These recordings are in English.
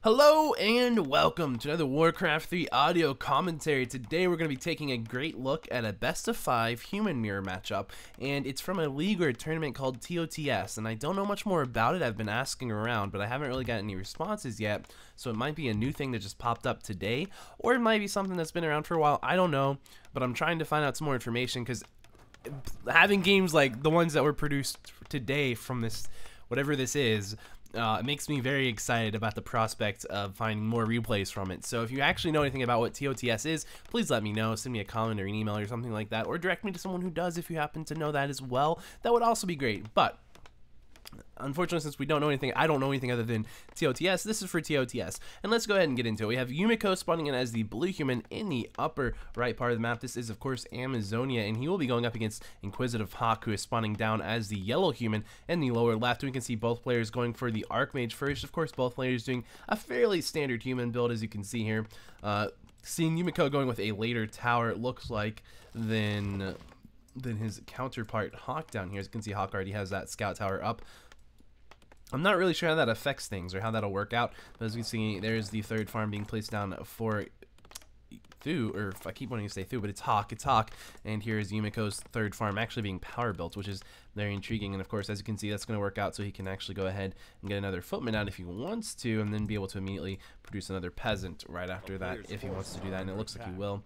Hello and welcome to another Warcraft 3 audio commentary. Today we're going to be taking a great look at a best of 5 human mirror matchup, and it's from a league or a tournament called TotS, and I don't know much more about it. I've been asking around, but I haven't really got any responses yet, so it might be a new thing that just popped up today, or it might be something that's been around for a while. I don't know, but I'm trying to find out some more information, because having games like the ones that were produced today from this, whatever this is, it makes me very excited about the prospect of finding more replays from it. So if you actually know anything about what TotS is, please let me know. Send me a comment or an email or something like that, or direct me to someone who does if you happen to know that as well. That would also be great. But unfortunately, since we don't know anything, I don't know anything other than TotS, this is for TotS. And let's go ahead and get into it. We have Yumiko spawning in as the blue human in the upper right part of the map. This is, of course, Amazonia, and he will be going up against Inquisitive HawK, who is spawning down as the yellow human in the lower left. We can see both players going for the Archmage first. Of course, both players doing a fairly standard human build, as you can see here. Seeing Yumiko going with a later tower, it looks like, than his counterpart HawK down here. As you can see, HawK already has that scout tower up. I'm not really sure how that affects things or how that'll work out, but as you can see, there's the third farm being placed down for Thu, or if I keep wanting to say Thu, but it's HawK, and here is Yumiko's third farm actually being power built, which is very intriguing. And of course, as you can see, that's going to work out so he can actually go ahead and get another footman out if he wants to, and then be able to immediately produce another peasant right after that if he wants to do that, and it looks like he will.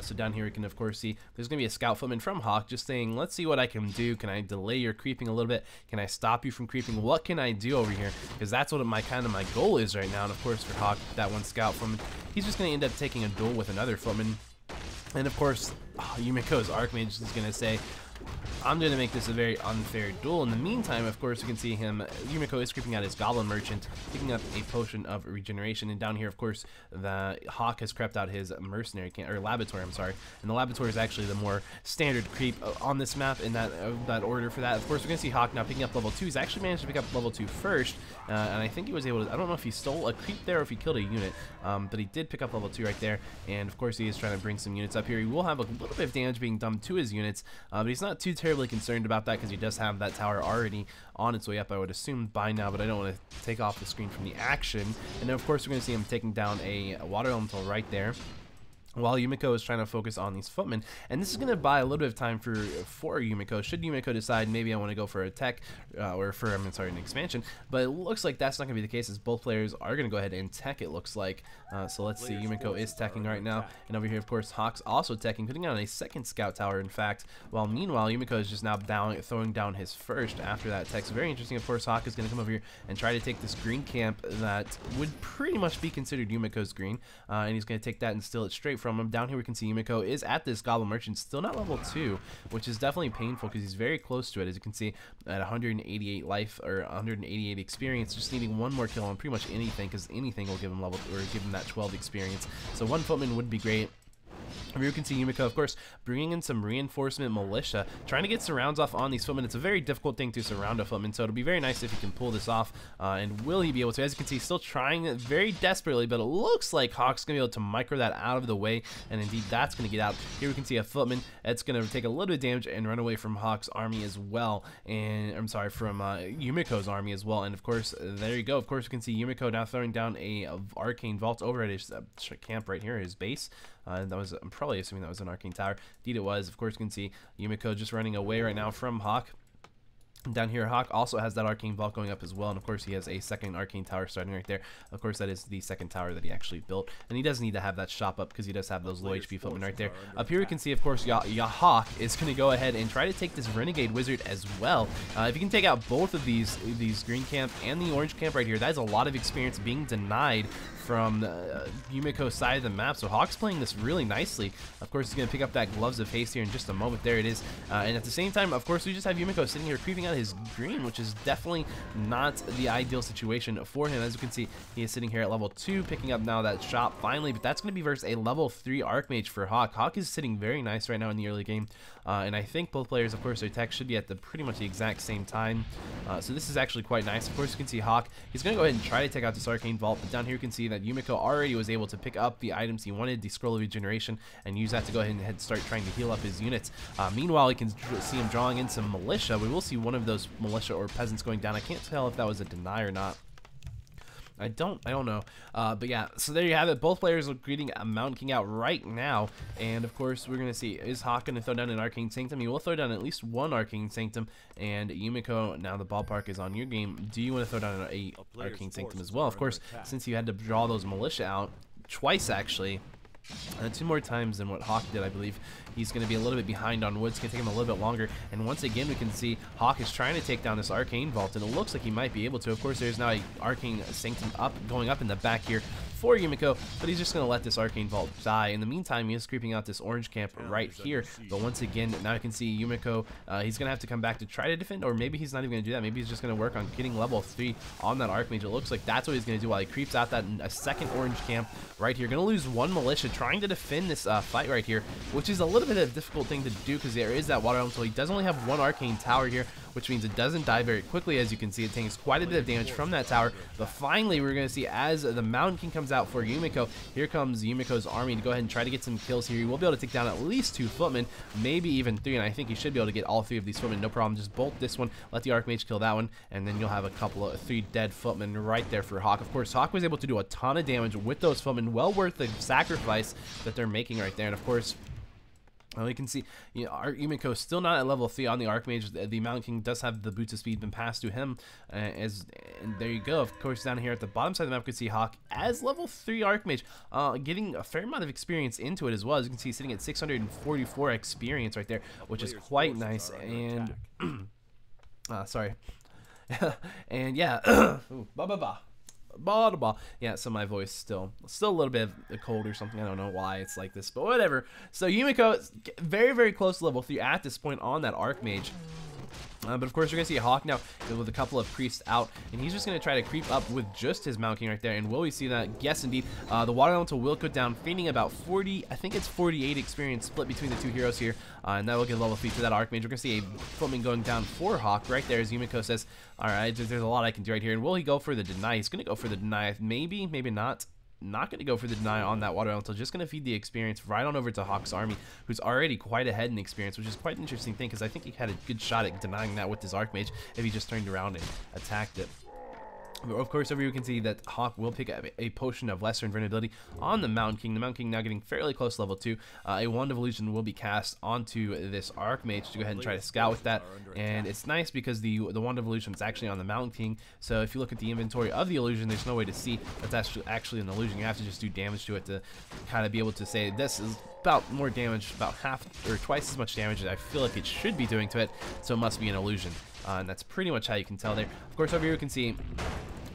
So down here we can of course see there's going to be a scout footman from HawK just saying, let's see what I can do. Can I delay your creeping a little bit? Can I stop you from creeping? What can I do over here? Because that's what my goal is right now. And of course for HawK, that one scout footman, he's just going to end up taking a duel with another footman. And of course, Yumiko's Archmage is going to say, I'm going to make this a very unfair duel. In the meantime, of course, you can see Yumiko is creeping out his Goblin Merchant, picking up a potion of regeneration. And down here, of course, the HawK has crept out his mercenary camp, or laboratory, I'm sorry. And the laboratory is actually the more standard creep on this map in that order for that. Of course, we're going to see HawK now picking up level 2. He's actually managed to pick up level 2 first. And I think he was able to, I don't know if he stole a creep there or if he killed a unit, but he did pick up level 2 right there. And of course, he is trying to bring some units up here. He will have a little bit of damage being done to his units, but he's not too terribly concerned about that because he does have that tower already on its way up, I would assume, by now, but I don't want to take off the screen from the action. And then of course we're going to see him taking down a water elemental right there, while Yumiko is trying to focus on these footmen. And this is going to buy a little bit of time for Yumiko, should Yumiko decide maybe I want to go for a tech, or for, an expansion. But it looks like that's not going to be the case, as both players are going to go ahead and tech, it looks like. So let's see, Yumiko is teching right now. And over here, of course, HawK's also teching, putting down a second scout tower, in fact. While meanwhile, Yumiko is just now throwing down his first after that tech. So very interesting. Of course, HawK is going to come over here and try to take this green camp that would pretty much be considered Yumiko's green. And he's going to take that and steal it straight from him. Down here we can see Yumiko is at this Goblin Merchant, still not level 2, which is definitely painful because he's very close to it, as you can see, at 188 life, or 188 experience, just needing one more kill on pretty much anything, because anything will give him give him that 12 experience. So one footman would be great. Here you can see Yumiko, of course, bringing in some reinforcement militia, trying to get surrounds off on these footmen. It's a very difficult thing to surround a footman, so it'll be very nice if he can pull this off. And will he be able to? As you can see, still trying very desperately, but it looks like HawK's going to be able to micro that out of the way, and indeed that's going to get out. Here we can see a footman that's going to take a little bit of damage and run away from HawK's army as well, and I'm sorry, from Yumiko's army as well. And of course, there you go. Of course, you can see Yumiko now throwing down a arcane vault over at his camp right here, his base. I'm probably assuming that was an arcane tower. Indeed it was. Of course, you can see Yumiko just running away right now from HawK. Down here, HawK also has that arcane vault going up as well, and of course he has a second arcane tower starting right there. Of course, that is the second tower that he actually built, and he does need to have that shop up because he does have those low HP footmen right there. Up here we can see, of course, HawK is going to go ahead and try to take this renegade wizard as well. If you can take out both of these green camp and the orange camp right here, that is a lot of experience being denied from Yumiko's side of the map. So HawK's playing this really nicely. Of course, he's going to pick up that Gloves of Haste here in just a moment. There it is. And at the same time, of course, we just have Yumiko sitting here creeping out his green, which is definitely not the ideal situation for him. As you can see, he is sitting here at level 2, picking up now that shop finally, but that's going to be versus a level 3 Archmage for HawK. HawK is sitting very nice right now in the early game, and I think both players, of course, their tech should be at pretty much the exact same time. So this is actually quite nice. Of course, you can see HawK, he's going to go ahead and try to take out this Arcane Vault, but down here you can see that Yumiko already was able to pick up the items he wanted, the Scroll of Regeneration, and use that to go ahead and start trying to heal up his units. Meanwhile, you can see him drawing in some militia. We will see one of those militia or peasants going down. I can't tell if that was a deny or not. I don't know. But yeah, so there you have it. Both players are greeting a Mountain King out right now. And of course, we're going to see, is HawK going to throw down an Arcane Sanctum? He will throw down at least one Arcane Sanctum. And Yumiko, now the ballpark is on your game. Do you want to throw down a Arcane Sanctum as well? Of course, since you had to draw those Militia out twice, actually. 2 more times than what HawK did, I believe. He's going to be a little bit behind on wood. It's going to take him a little bit longer. And once again, we can see HawK is trying to take down this Arcane Vault, and it looks like he might be able to. Of course, there's now a Arcane Sanctum going up in the back here for Yumiko, but he's just going to let this Arcane Vault die. In the meantime, he is creeping out this orange camp right here. But once again, now you can see Yumiko, he's going to have to come back to try to defend, or maybe he's not even going to do that. Maybe he's just going to work on getting level 3 on that Archmage. It looks like that's what he's going to do while he creeps out that a second orange camp right here. Going to lose one Militia trying to defend this fight right here, which is a little bit of a difficult thing to do because there is that water elemental. He does only have one Arcane Tower here, which means it doesn't die very quickly. As you can see, it takes quite a bit of damage from that tower. But finally, we're going to see as the Mountain King comes out for Yumiko, here comes Yumiko's army to go ahead and try to get some kills here. He will be able to take down at least 2 footmen, maybe even 3, and I think he should be able to get all 3 of these footmen, no problem. Just bolt this one, let the Archmage kill that one, and then you'll have a couple of 3 dead footmen right there for HawK. Of course, HawK was able to do a ton of damage with those footmen, well worth the sacrifice that they're making right there. And of course, we can see, you know, Yumiko still not at level 3 on the Archmage. The Mountain King does have the Boots of Speed been passed to him, and there you go. Of course, down here at the bottom side of the map, we can see HawK as level 3 Archmage, getting a fair amount of experience into it as well. As you can see, sitting at 644 experience right there, which is quite nice. And sorry, and yeah, ooh, yeah, so my voice still a little bit of a cold or something. I don't know why it's like this, but whatever. So Yumiko is very, very close to level 3 at this point on that Archmage. But of course, we're going to see HawK now with a couple of priests out, and he's just going to try to creep up with just his Mountain King right there. And will we see that? Yes, indeed. The Water Elemental will go down, feeding about 40, I think it's 48 experience split between the 2 heroes here, and that will get level 3 to that Archmage. We're going to see a footman going down for HawK right there as Yumiko says, all right, there's a lot I can do right here. And will he go for the deny? He's going to go for the deny. Maybe, maybe not. Not going to go for the deny on that water elemental, just going to feed the experience right on over to HawK's army, who's already quite ahead in experience, which is quite an interesting thing because I think he had a good shot at denying that with his Archmage if he just turned around and attacked it. But of course, over here you can see that HawK will pick up a potion of lesser invulnerability on the Mountain King. The Mountain King now getting fairly close to level 2. A Wand of Illusion will be cast onto this Archmage to go ahead and try to scout with that. And it's nice because the Wand of Illusion is actually on the Mountain King. So if you look at the inventory of the illusion, there's no way to see that's actually an illusion. You have to just do damage to it to kind of be able to say this is about more damage, about half or twice as much damage as I feel like it should be doing to it. So it must be an illusion. And that's pretty much how you can tell there. Of course, over here you can see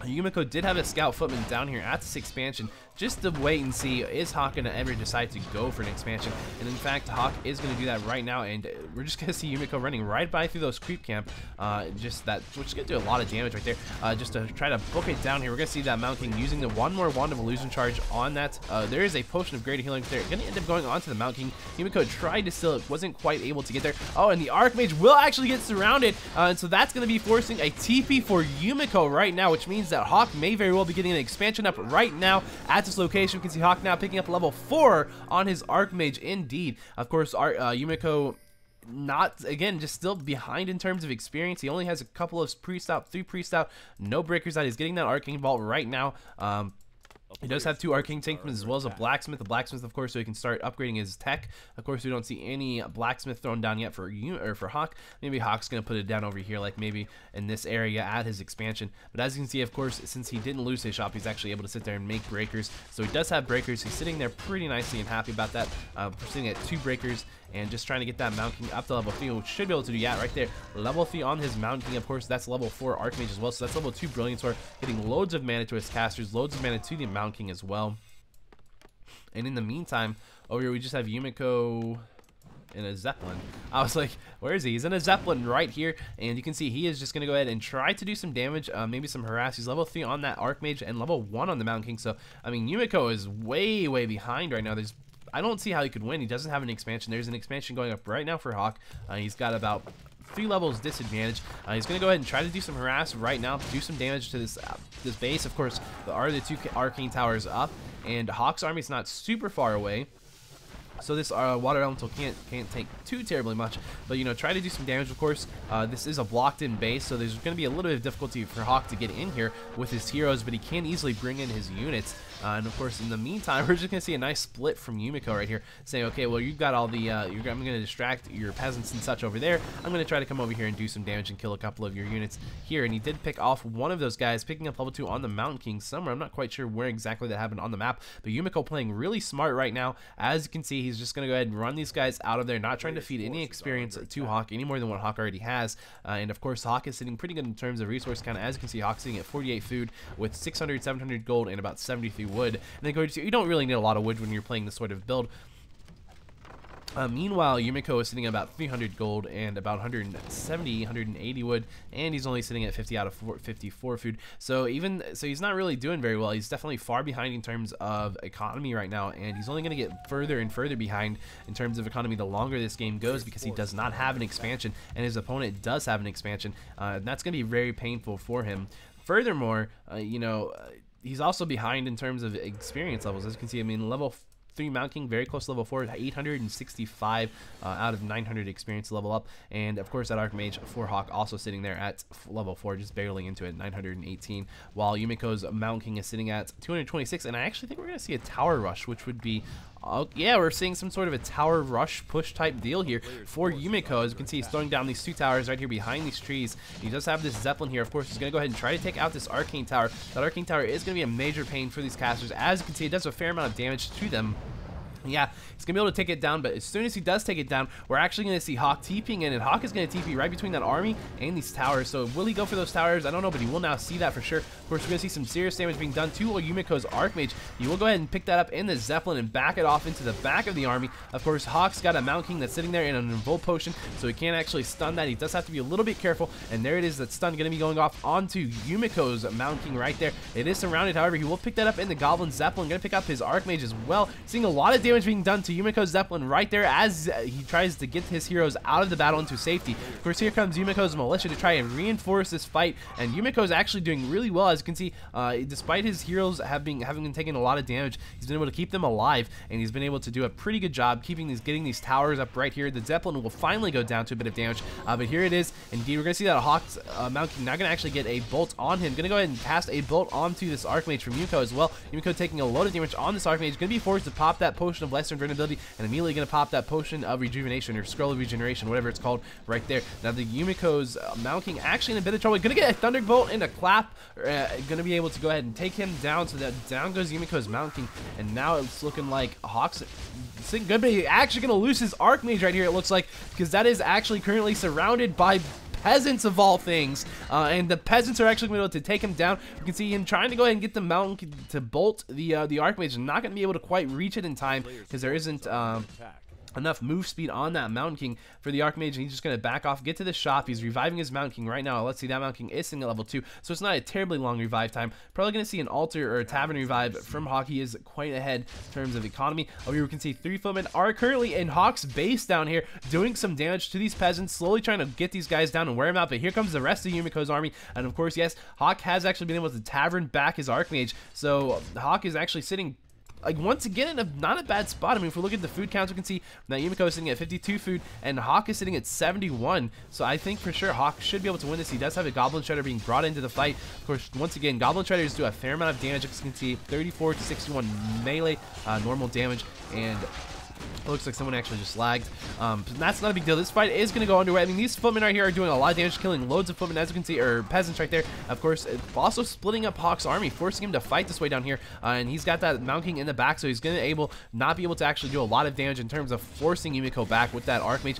Yumiko did have a scout footman down here at this expansion just to wait and see, is HawK going to ever decide to go for an expansion? And in fact, HawK is going to do that right now, and we're just going to see Yumiko running right by through those creep camp, just that, which is going to do a lot of damage right there, just to try to book it down here. We're going to see that Mountain King using the one more Wand of Illusion charge on that. There is a potion of greater healing there. Going to end up going onto the Mountain King. Yumiko tried to steal it, wasn't quite able to get there. Oh, and the Archmage will actually get surrounded, and so that's going to be forcing a TP for Yumiko right now, which means that HawK may very well be getting an expansion up right now at this location. We can see HawK now picking up level 4 on his Archmage indeed. Of course, Yumiko not, again, just still behind in terms of experience. He only has a couple of priests out, 3 priests out, no breakers out. He's getting that Arcane Vault right now. He does have 2 Arcane Sanctums as well as a Blacksmith. Of course, so he can start upgrading his tech. Of course, we don't see any Blacksmith thrown down yet for HawK. Maybe HawK's going to put it down over here, like maybe in this area at his expansion. But as you can see, of course, since he didn't lose his shop, he's actually able to sit there and make breakers. So he does have breakers. He's sitting there pretty nicely and happy about that. We're sitting at 2 breakers and just trying to get that Mountain King up to level 3, which should be able to do, yeah, right there. Level 3 on his Mountain King, of course, that's level 4 Archmage as well, so that's level 2 Brilliant Sword, getting loads of mana to his casters, loads of mana to the Mountain King as well. And in the meantime, over here we just have Yumiko in a Zeppelin. I was like, where is he? He's in a Zeppelin right here, and you can see he is just going to go ahead and try to do some damage, maybe some harass. He's level 3 on that Archmage and level 1 on the Mountain King, so, I mean, Yumiko is way, way behind right now. I don't see how he could win. He doesn't have an expansion. There's an expansion going up right now for HawK. He's got about 3 levels disadvantage. He's going to go ahead and try to do some harass right now, do some damage to this base. Of course, there are the 2 Arcane Towers up, and HawK's army is not super far away. So this water elemental can't take too terribly much, but you know, try to do some damage. Of course, this is a blocked-in base, so there's going to be a little bit of difficulty for HawK to get in here with his heroes, but he can easily bring in his units. And of course, in the meantime, we're just going to see a nice split from Yumiko right here, saying, okay, well, you've got all the, I'm going to distract your peasants and such over there. I'm going to try to come over here and do some damage and kill a couple of your units here. And he did pick off one of those guys, picking up level 2 on the Mountain King somewhere. I'm not quite sure where exactly that happened on the map, but Yumiko playing really smart right now. As you can see, he's just going to go ahead and run these guys out of there, not trying to feed any experience to HawK any more than what HawK already has. And of course, HawK is sitting pretty good in terms of resource count. As you can see, HawK sitting at 48 food with 600, 700 gold and about 73 wood. And then go you don't really need a lot of wood when you're playing this sort of build. Meanwhile, Yumiko is sitting at about 300 gold and about 170, 180 wood, and he's only sitting at 50 out of 54 food. So he's not really doing very well. He's definitely far behind in terms of economy right now, and he's only going to get further and further behind in terms of economy the longer this game goes, because he does not have an expansion, and his opponent does have an expansion. And that's going to be very painful for him. Furthermore, you know, he's also behind in terms of experience levels. As you can see, I mean, level 3 Mountain King, very close to level 4, 865 out of 900 experience level up. And of course, that Archmage for HawK also sitting there at level 4, just barely into it, 918. While Yumiko's Mountain King is sitting at 226. And I actually think we're going to see a tower rush, which would be... yeah, we're seeing some sort of a tower rush push type deal here for Yumiko. As you can see, he's throwing down these 2 towers right here behind these trees. He does have this Zeppelin here. Of course, he's going to go ahead and try to take out this Arcane Tower. That Arcane Tower is going to be a major pain for these casters. As you can see, it does a fair amount of damage to them. Yeah, he's going to be able to take it down, but as soon as he does take it down, we're actually going to see HawK TPing in, and HawK is going to TP right between that army and these towers. So will he go for those towers? I don't know, but he will now see that for sure. Of course, we're going to see some serious damage being done to Yumiko's Archmage. He will go ahead and pick that up in the Zeppelin and back it off into the back of the army. Of course, HawK's got a Mountain King that's sitting there in an Involt Potion, so he can't actually stun that. He does have to be a little bit careful, and there it is, that stun going to be going off onto Yumiko's Mountain King right there. It is surrounded, however, he will pick that up in the Goblin Zeppelin, going to pick up his Archmage as well. Seeing a lot of damage being done to Yumiko's Zeppelin right there as he tries to get his heroes out of the battle into safety. Of course, here comes Yumiko's Militia to try and reinforce this fight, and Yumiko's actually doing really well. As you can see, despite his heroes having been taking a lot of damage, he's been able to keep them alive, and he's been able to do a pretty good job getting these towers up right here. The Zeppelin will finally go down to a bit of damage, but here it is. Indeed, we're going to see that HawK's Mountain King not going to actually get a bolt on him. Going to go ahead and cast a bolt onto this Archmage from Yumiko as well. Yumiko taking a load of damage on this Archmage, going to be forced to pop that Potion of Lesser Invulnerability, and immediately going to pop that Potion of Rejuvenation or Scroll of Regeneration, whatever it's called, right there. Now the Yumiko's Mountain King actually in a bit of trouble. Going to get a Thunderbolt and a Clap. Going to be able to go ahead and take him down. So that down goes Yumiko's Mountain King, and now it's looking like HawK's good, but he's actually going to lose his Archmage right here, it looks like, because that is actually currently surrounded by peasants of all things, and the peasants are actually going to be able to take him down. You can see him trying to go ahead and get the Mountain King to bolt the Archmage. Not going to be able to quite reach it in time because there isn't enough move speed on that Mountain King for the Archmage, and he's just going to back off, get to the shop. He's reviving his Mountain King right now. Let's see, that Mountain King is sitting at level 2, so it's not a terribly long revive time. Probably going to see an altar or a tavern revive from HawK. He is quite ahead in terms of economy. Over here we can see 3 footmen are currently in HawK's base down here, doing some damage to these peasants, slowly trying to get these guys down and wear them out. But here comes the rest of Yumiko's army, and of course, yes, HawK has actually been able to tavern back his Archmage, so HawK is actually sitting like once again in not a bad spot. I mean, if we look at the food counts, we can see that Yumiko is sitting at 52 food and HawK is sitting at 71. So I think for sure HawK should be able to win this. He does have a Goblin Shredder being brought into the fight. Of course, once again, Goblin Shredders do a fair amount of damage. As you can see, 34 to 61 melee normal damage, and looks like someone actually just lagged. But that's not a big deal. This fight is going to go underway. I mean, these footmen right here are doing a lot of damage, killing loads of footmen, as you can see, or peasants right there. Of course, also splitting up HawK's army, forcing him to fight this way down here. And he's got that Mountain King in the back, so he's going to not be able to actually do a lot of damage in terms of forcing Yumiko back with that Archmage.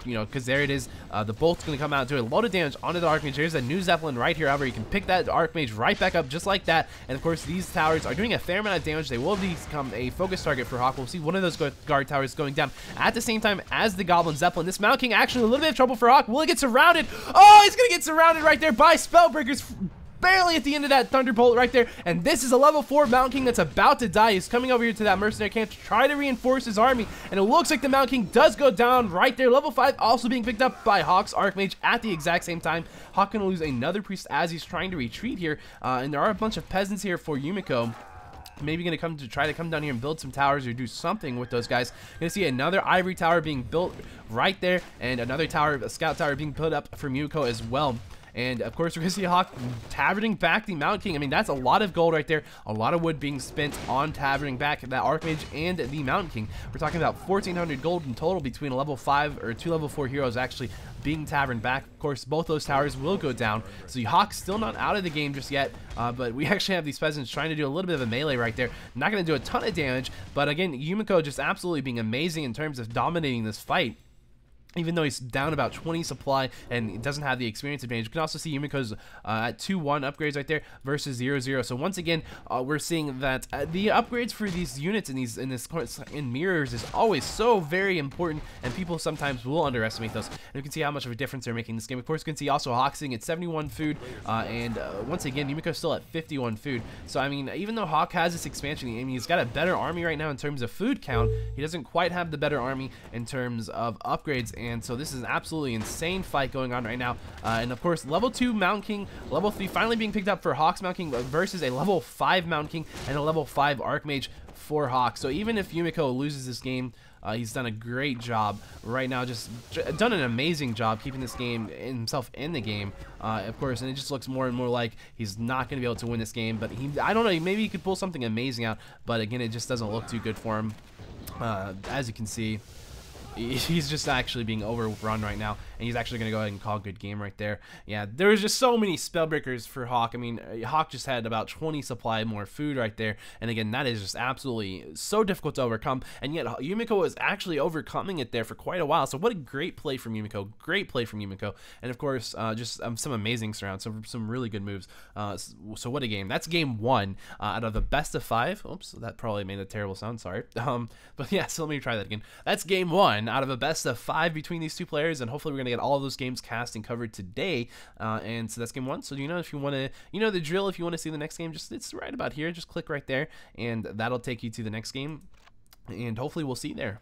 You know, because there it is. The bolt's going to come out and do a load of damage onto the Archmage. Here's a new Zeppelin right here. However, you can pick that Archmage right back up just like that. And of course, these towers are doing a fair amount of damage. They will become a focus target for HawK. We'll see one of those guard towers going down at the same time as the Goblin Zeppelin. This Mountain King actually a little bit of trouble for HawK. Will he get surrounded? Oh, he's gonna get surrounded right there by Spellbreakers, barely at the end of that Thunderbolt right there. And this is a level 4 Mountain King that's about to die. He's coming over here to that mercenary camp to try to reinforce his army, and it looks like the Mountain King does go down right there. Level 5 also being picked up by HawK's Archmage at the exact same time. HawK gonna lose another priest as he's trying to retreat here, and there are a bunch of peasants here for Yumiko. maybe going to try to come down here and build some towers or do something with those guys. Going to see another ivory tower being built right there, and another tower, a scout tower being put up for Yumiko as well. And of course, we're going to see HawK taverning back the Mountain King. I mean, that's a lot of gold right there. A lot of wood being spent on taverning back that Archmage and the Mountain King. We're talking about 1,400 gold in total between a level 5 or 2 level 4 heroes actually being taverned back. Of course, both those towers will go down. So HawK's still not out of the game just yet. But we actually have these peasants trying to do a little bit of a melee right there. Not going to do a ton of damage. But again, Yumiko just absolutely being amazing in terms of dominating this fight. Even though he's down about 20 supply and doesn't have the experience advantage. You can also see Yumiko's at 2-1 upgrades right there versus 0-0. So once again, we're seeing that the upgrades for these units in mirrors is always so very important, and people sometimes will underestimate those. And you can see how much of a difference they're making in this game. Of course, you can see also HawK sitting at 71 food, and once again, Yumiko's still at 51 food. So I mean, even though HawK has this expansion, I mean, he's got a better army right now in terms of food count. He doesn't quite have the better army in terms of upgrades. And so this is an absolutely insane fight going on right now. And of course, level 2 Mountain King, level 3 finally being picked up for HawK's Mountain King versus a level 5 Mountain King and a level 5 Archmage for HawK. So even if Yumiko loses this game, he's done a great job right now, just done an amazing job keeping this game himself in the game, of course, and it just looks more and more like he's not going to be able to win this game. But I don't know, maybe he could pull something amazing out, but again, it just doesn't look too good for him. As you can see, he's just actually being overrun right now, and he's actually going to go ahead and call a good game right there. Yeah, there was just so many spell breakers for HawK. I mean, HawK just had about 20 supply more food right there, and again, that is just absolutely so difficult to overcome, and yet Yumiko was actually overcoming it there for quite a while. So what a great play from Yumiko, great play from Yumiko, and of course, just some amazing surrounds, some really good moves. So what a game. That's game 1 out of the best of 5. Oops, that probably made a terrible sound, sorry. But yeah, so let me try that again. That's game 1 out of a best of 5 between these two players, and hopefully we're gonna get all of those games cast and covered today. And so that's game 1. So if you want to, the drill. If you want to see the next game, it's right about here. Just click right there, and that'll take you to the next game, and hopefully we'll see you there.